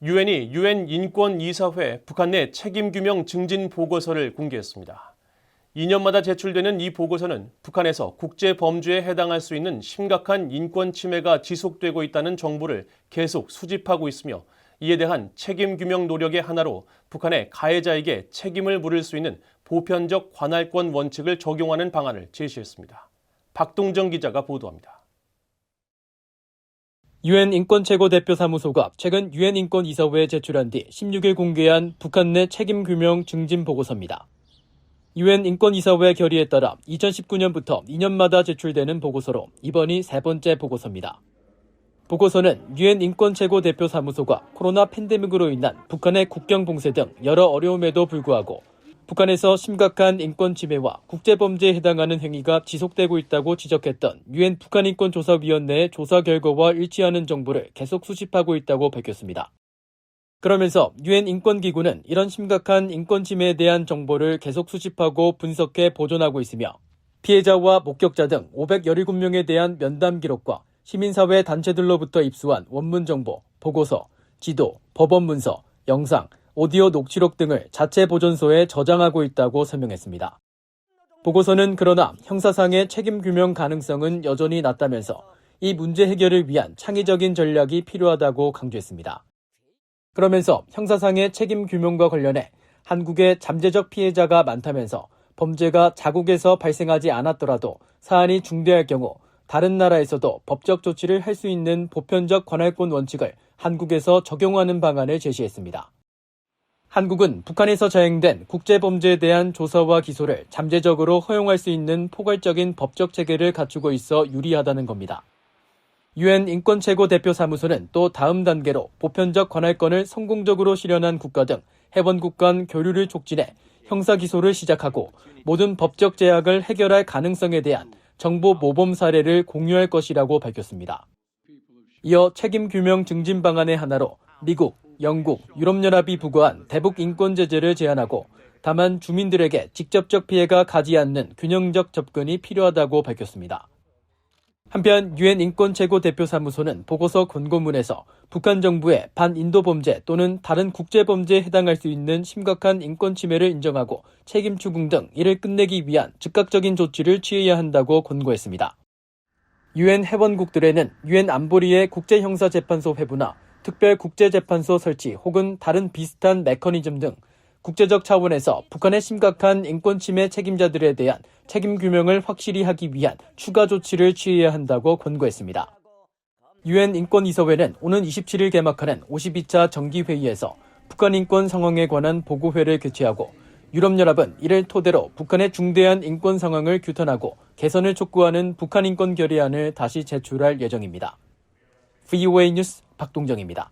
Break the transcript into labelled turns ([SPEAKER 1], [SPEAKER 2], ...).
[SPEAKER 1] 유엔이 유엔 인권이사회 북한 내 책임규명 증진 보고서를 공개했습니다. 2년마다 제출되는 이 보고서는 북한에서 국제범죄에 해당할 수 있는 심각한 인권 침해가 지속되고 있다는 정보를 계속 수집하고 있으며 이에 대한 책임규명 노력의 하나로 북한의 가해자에게 책임을 물을 수 있는 보편적 관할권 원칙을 적용하는 방안을 제시했습니다. 박동정 기자가 보도합니다.
[SPEAKER 2] 유엔 인권최고대표사무소가 최근 유엔 인권이사회에 제출한 뒤 16일 공개한 북한 내 책임규명 증진 보고서입니다. 유엔 인권이사회 결의에 따라 2019년부터 2년마다 제출되는 보고서로 이번이 세 번째 보고서입니다. 보고서는 유엔 인권최고대표사무소가 코로나 팬데믹으로 인한 북한의 국경 봉쇄 등 여러 어려움에도 불구하고 북한에서 심각한 인권 침해와 국제범죄에 해당하는 행위가 지속되고 있다고 지적했던 유엔 북한인권조사위원회의 조사 결과와 일치하는 정보를 계속 수집하고 있다고 밝혔습니다. 그러면서 유엔 인권기구는 이런 심각한 인권 침해에 대한 정보를 계속 수집하고 분석해 보존하고 있으며 피해자와 목격자 등 517명에 대한 면담 기록과 시민사회 단체들로부터 입수한 원문 정보, 보고서, 지도, 법원 문서, 영상, 오디오 녹취록 등을 자체 보존소에 저장하고 있다고 설명했습니다. 보고서는 그러나 형사상의 책임 규명 가능성은 여전히 낮다면서 이 문제 해결을 위한 창의적인 전략이 필요하다고 강조했습니다. 그러면서 형사상의 책임 규명과 관련해 한국의 잠재적 피해자가 많다면서 범죄가 자국에서 발생하지 않았더라도 사안이 중대할 경우 다른 나라에서도 법적 조치를 할 수 있는 보편적 관할권 원칙을 한국에서 적용하는 방안을 제시했습니다. 한국은 북한에서 자행된 국제범죄에 대한 조사와 기소를 잠재적으로 허용할 수 있는 포괄적인 법적 체계를 갖추고 있어 유리하다는 겁니다. 유엔 인권최고대표사무소는 또 다음 단계로 보편적 관할권을 성공적으로 실현한 국가 등 회원국 간 교류를 촉진해 형사기소를 시작하고 모든 법적 제약을 해결할 가능성에 대한 정보 모범 사례를 공유할 것이라고 밝혔습니다. 이어 책임규명 증진 방안의 하나로 미국, 영국, 유럽연합이 부과한 대북 인권 제재를 제한하고 다만 주민들에게 직접적 피해가 가지 않는 균형적 접근이 필요하다고 밝혔습니다. 한편 유엔 인권최고대표사무소는 보고서 권고문에서 북한 정부의 반인도 범죄 또는 다른 국제범죄에 해당할 수 있는 심각한 인권 침해를 인정하고 책임 추궁 등 이를 끝내기 위한 즉각적인 조치를 취해야 한다고 권고했습니다. 유엔 회원국들에는 유엔 안보리의 국제형사재판소 회부나 특별국제재판소 설치 혹은 다른 비슷한 메커니즘 등 국제적 차원에서 북한의 심각한 인권 침해 책임자들에 대한 책임 규명을 확실히 하기 위한 추가 조치를 취해야 한다고 권고했습니다. 유엔 인권이사회는 오는 27일 개막하는 52차 정기회의에서 북한 인권 상황에 관한 보고회를 개최하고 유럽연합은 이를 토대로 북한의 중대한 인권 상황을 규탄하고 개선을 촉구하는 북한 인권 결의안을 다시 제출할 예정입니다. VOA 뉴스 박동정입니다.